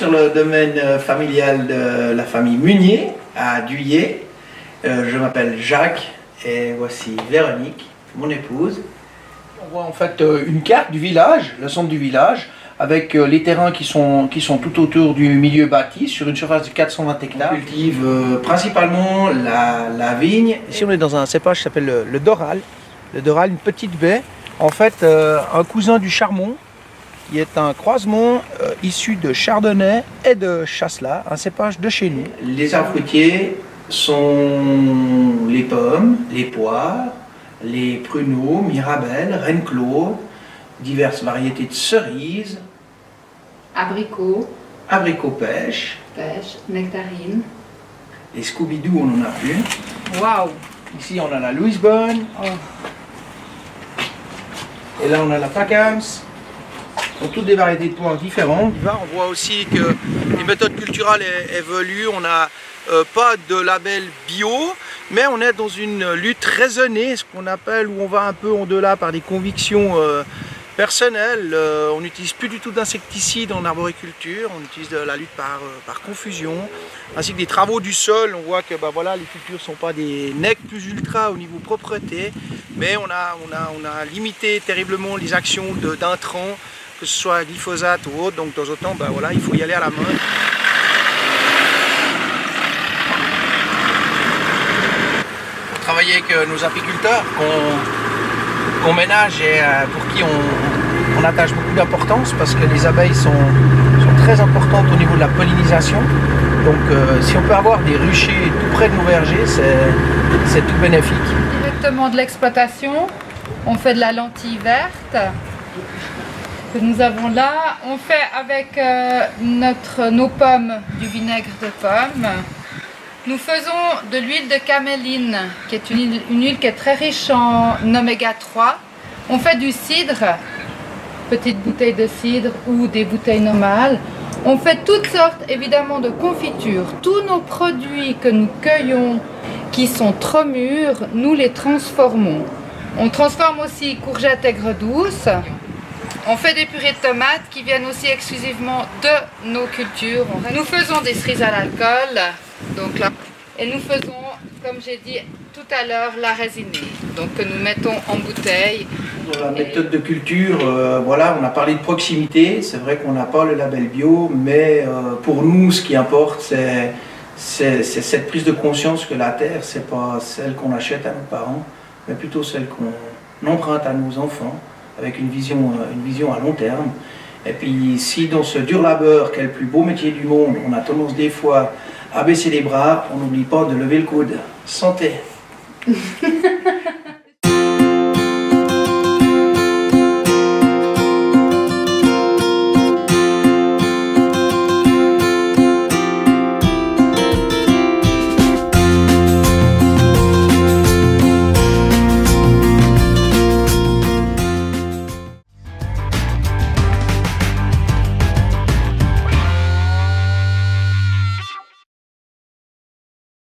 sur le domaine familial de la famille Munier à Duyé. Je m'appelle Jacques et voici Véronique, mon épouse. On voit en fait une carte du village, le centre du village, avec les terrains qui sont tout autour du milieu bâti sur une surface de 420 hectares. On cultive principalement la vigne. Ici on est dans un cépage qui s'appelle le Doral. Le Doral, une petite baie, en fait un cousin du Charmont, qui est un croisement issu de Chardonnay et de Chasselas, un cépage de chez nous. Les arbres fruitiers sont les pommes, les poires, les pruneaux, mirabelles, reine-claude, diverses variétés de cerises, abricots, pêche, nectarines. Les Scooby-Doo, on en a une. Waouh! Ici, on a la Louise Bonne. Oh. Et là, on a la Pacams. Donc, toutes des variétés de poires différentes. On voit aussi que les méthodes culturelles évoluent. On n'a pas de label bio, mais on est dans une lutte raisonnée, ce qu'on appelle, où on va un peu au-delà par des convictions personnelles. On n'utilise plus du tout d'insecticides en arboriculture, on utilise de la lutte par confusion, ainsi que des travaux du sol. On voit que voilà, les cultures ne sont pas des NEC plus ultra au niveau propreté, mais on a limité terriblement les actions d'intrants, que ce soit glyphosate ou autre. Donc de temps en temps, voilà, il faut y aller à la main. Travailler avec nos apiculteurs qu'on ménage et pour qui on attache beaucoup d'importance, parce que les abeilles sont très importantes au niveau de la pollinisation. Donc si on peut avoir des ruchers tout près de nos vergers, c'est tout bénéfique. Directement de l'exploitation, on fait de la lentille verte que nous avons là. On fait avec nos pommes du vinaigre de pomme. Nous faisons de l'huile de caméline, qui est une huile qui est très riche en oméga 3. On fait du cidre, petites bouteilles de cidre ou des bouteilles normales. On fait toutes sortes évidemment de confitures. Tous nos produits que nous cueillons qui sont trop mûrs, nous les transformons. On transforme aussi courgettes aigres douces. On fait des purées de tomates qui viennent aussi exclusivement de nos cultures. Nous faisons des cerises à l'alcool, donc là, et nous faisons, comme j'ai dit tout à l'heure, la résinée, donc que nous mettons en bouteille. Dans la méthode de culture, voilà, on a parlé de proximité. C'est vrai qu'on n'a pas le label bio, mais pour nous, ce qui importe, c'est cette prise de conscience que la terre, c'est pas celle qu'on achète à nos parents, mais plutôt celle qu'on emprunte à nos enfants, avec une vision à long terme. Et puis si dans ce dur labeur, qui est le plus beau métier du monde, on a tendance des fois à baisser les bras, on n'oublie pas de lever le coude. Santé.